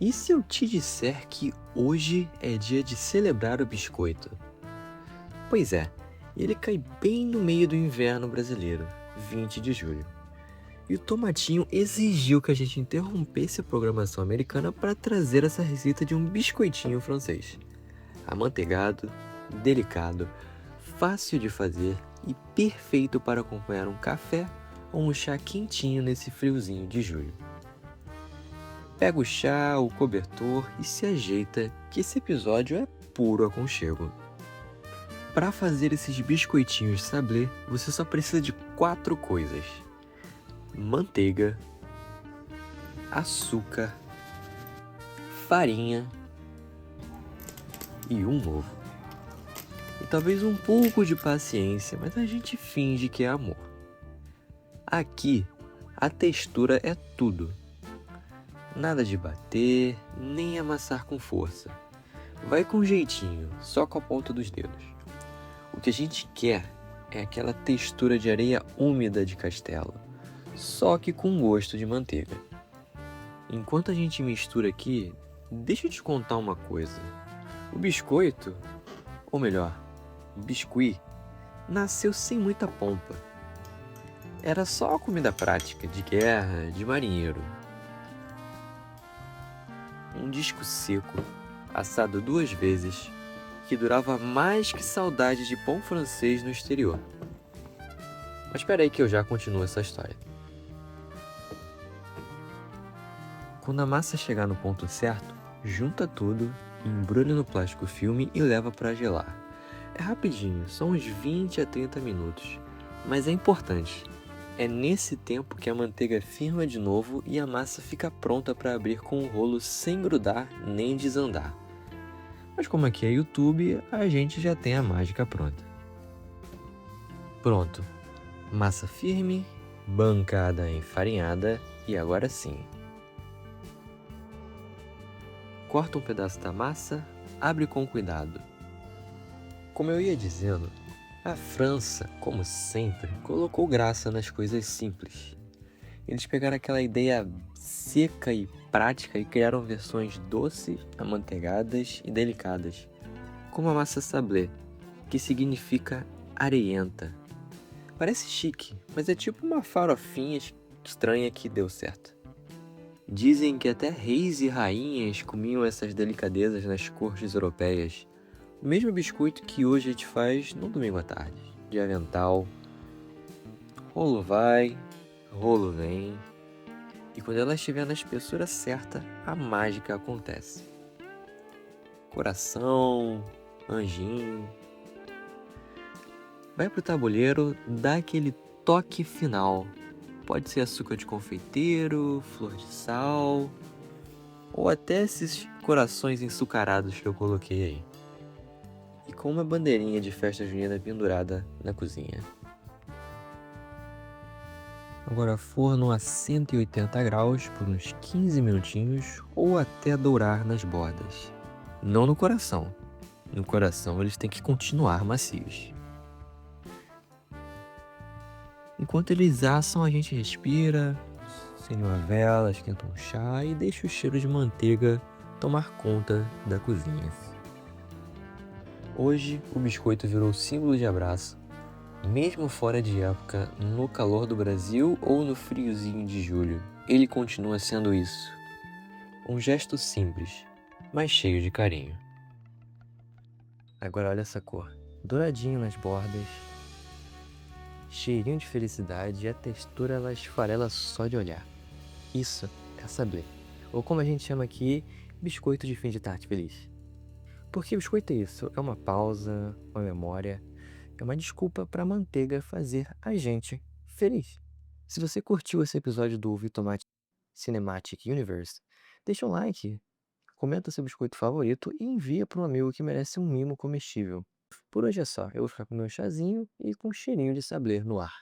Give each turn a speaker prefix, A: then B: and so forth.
A: E se eu te disser que hoje é dia de celebrar o biscoito? Pois é, ele cai bem no meio do inverno brasileiro, 20 de julho. E o Tomatinho exigiu que a gente interrompesse a programação americana para trazer essa receita de um biscoitinho francês. Amanteigado, delicado, fácil de fazer e perfeito para acompanhar um café ou um chá quentinho nesse friozinho de julho. Pega o chá, o cobertor e se ajeita, que esse episódio é puro aconchego. Para fazer esses biscoitinhos sablé, você só precisa de 4 coisas: manteiga, açúcar, farinha e um ovo. E talvez um pouco de paciência, mas a gente finge que é amor. Aqui, a textura é tudo. Nada de bater, nem amassar com força. Vai com jeitinho, só com a ponta dos dedos. O que a gente quer é aquela textura de areia úmida de castelo, só que com gosto de manteiga. Enquanto a gente mistura aqui, deixa eu te contar uma coisa. O biscoito, ou melhor, biscuit, nasceu sem muita pompa. Era só comida prática, de guerra, de marinheiro. Um disco seco, assado 2 vezes, que durava mais que saudade de pão francês no exterior. Mas espera aí que eu já continuo essa história. Quando a massa chegar no ponto certo, junta tudo, embrulha no plástico filme e leva para gelar. É rapidinho, são uns 20 a 30 minutos, mas é importante. É nesse tempo que a manteiga firma de novo e a massa fica pronta para abrir com o rolo sem grudar nem desandar. Mas como aqui é YouTube, a gente já tem a mágica pronta. Pronto, massa firme, bancada enfarinhada e agora sim. Corta um pedaço da massa, abre com cuidado. Como eu ia dizendo, a França, como sempre, colocou graça nas coisas simples. Eles pegaram aquela ideia seca e prática e criaram versões doces, amanteigadas e delicadas, como a massa sablé, que significa areienta. Parece chique, mas é tipo uma farofinha estranha que deu certo. Dizem que até reis e rainhas comiam essas delicadezas nas cortes europeias. O mesmo biscoito que hoje a gente faz no domingo à tarde, de avental. Rolo vai, rolo vem, e quando ela estiver na espessura certa, a mágica acontece. Coração, anjinho. Vai pro tabuleiro, dá aquele toque final. Pode ser açúcar de confeiteiro, flor de sal, ou até esses corações ençucarados que eu coloquei aí. E com uma bandeirinha de festa junina pendurada na cozinha. Agora forno a 180 graus por uns 15 minutinhos ou até dourar nas bordas. Não no coração. No coração eles têm que continuar macios. Enquanto eles assam, a gente respira, acende uma vela, esquenta um chá e deixa o cheiro de manteiga tomar conta da cozinha. Hoje, o biscoito virou símbolo de abraço, mesmo fora de época, no calor do Brasil ou no friozinho de julho. Ele continua sendo isso. Um gesto simples, mas cheio de carinho. Agora olha essa cor, douradinho nas bordas, cheirinho de felicidade e a textura ela esfarela só de olhar. Isso é sablé, ou como a gente chama aqui, biscoito de fim de tarde feliz. Porque biscoito é isso, é uma pausa, uma memória, é uma desculpa para a manteiga fazer a gente feliz. Se você curtiu esse episódio do Vitomate Cinematic Universe, deixa um like, comenta seu biscoito favorito e envia para um amigo que merece um mimo comestível. Por hoje é só, eu vou ficar com meu chazinho e com um cheirinho de sablé no ar.